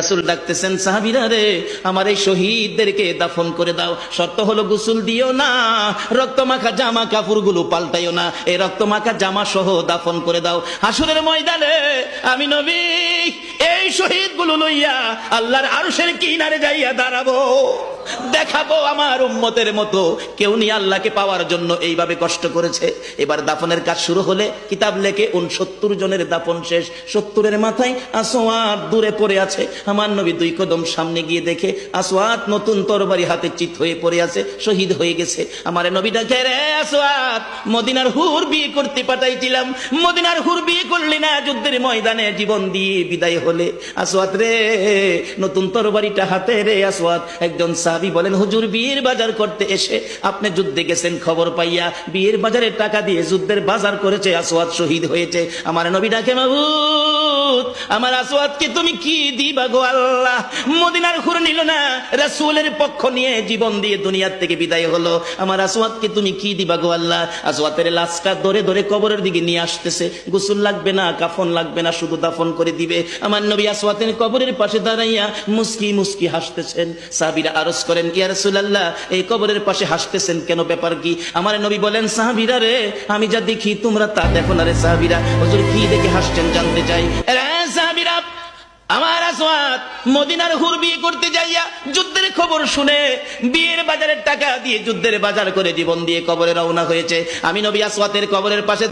রাসূল ডাকতেছেন, সাহাবীরা রে, আমার এই শহীদদেরকে দাফন করে দাও। শর্ত হলো গোসল দিও না, রক্তমাখা জামা কাপড়গুলো পাল্টাইও না, এই রক্তমাখা জামা সহ দাফন করে দাও। হাসরের ময়দানে আমি নবী এই শহীদগুলো লইয়া আল্লাহর আরশের কিনারে যাইয়া দাঁড়াবো, দেখাবো আমার উম্মতের মতো কেউ নিয়ে আল্লাহকে পাওয়ার জন্য এইভাবে কষ্ট করেছে। এবার দাফনের কাজ শুরু হলে কিতাব লেখে 69 জনের দাফন শেষ। 70-এর মাথায় আসওয়াদ দূরে পড়ে আছে। আমার নবী 2 কদম সামনে গিয়ে দেখে আসওয়াদ নতুন তরবারি হাতে চিত হয়ে পড়ে আছে, শহীদ হয়ে গেছে। আমার নবী ডাকে, রে আসওয়াদ, মদিনার হুর বিয়ে করতে পাঠাইছিলাম, মদিনার হুর বিয়ে করলি না, যুদ্ধের ময়দানে জীবন দিয়ে বিদায় হলে। আসওয়াদ রে, নতুন তরবারিটা হাতে রে। আসওয়াদ একজন সাহাবী বলেন, হুজুর বিয়ের বাজার করতে এসে আপনি যুদ্ধে গেছেন, খবর পাইয়া বিয়ের বাজারের টাকা দিয়ে যুদ্ধের বাজার করেছে, আসওয়াদ শহীদ হয়েছে। আমার নবী ডাকে, মাবুদ, আমার আসওয়াদকে তুমি কি দিবা গো আল্লাহ? মদিনার হুর নিল না, রাসূলের পক্ষ নিয়ে জীবন দিয়ে দুনিয়ার থেকে বিদায় হলো, আমার আসওয়াদকে তুমি কি দিবা গো আল্লাহ? আসওয়াদের লাশটা ধরে ধরে কবরের দিকে নিয়ে আসতেছে। গোসল লাগবে না, কাফন লাগবে না, শুধু দাফন করে দিবে। আমার নবী আসওয়াদের কবরের পাশে দাঁড়াইয়া মুস্কি মুস্কি হাসতেছেন। সাহাবীরা আরজ করেন, ইয়া রাসূলুল্লাহ, এই কবরের পাশে হাসতেছেন কেন, ব্যাপার কি? আমার নবী বলেন, সাহাবীরা রে, আমি যা দেখি তোমরা তা দেখো না রে। সাহাবীরা, হুজুর কি দেখে হাসছেন জানতে চাই। সাহাবীরা, আমার আসওয়াদ মদিনার হুর বিয়ে করতে যাইয়া যুদ্ধের খবর শুনে বিয়ের বাজারের টাকা দিয়ে যুদ্ধের বাজার করে জীবন দিয়ে কবরে রওনা হয়েছে। আমি নবী আসওয়াদের কবরের পাশে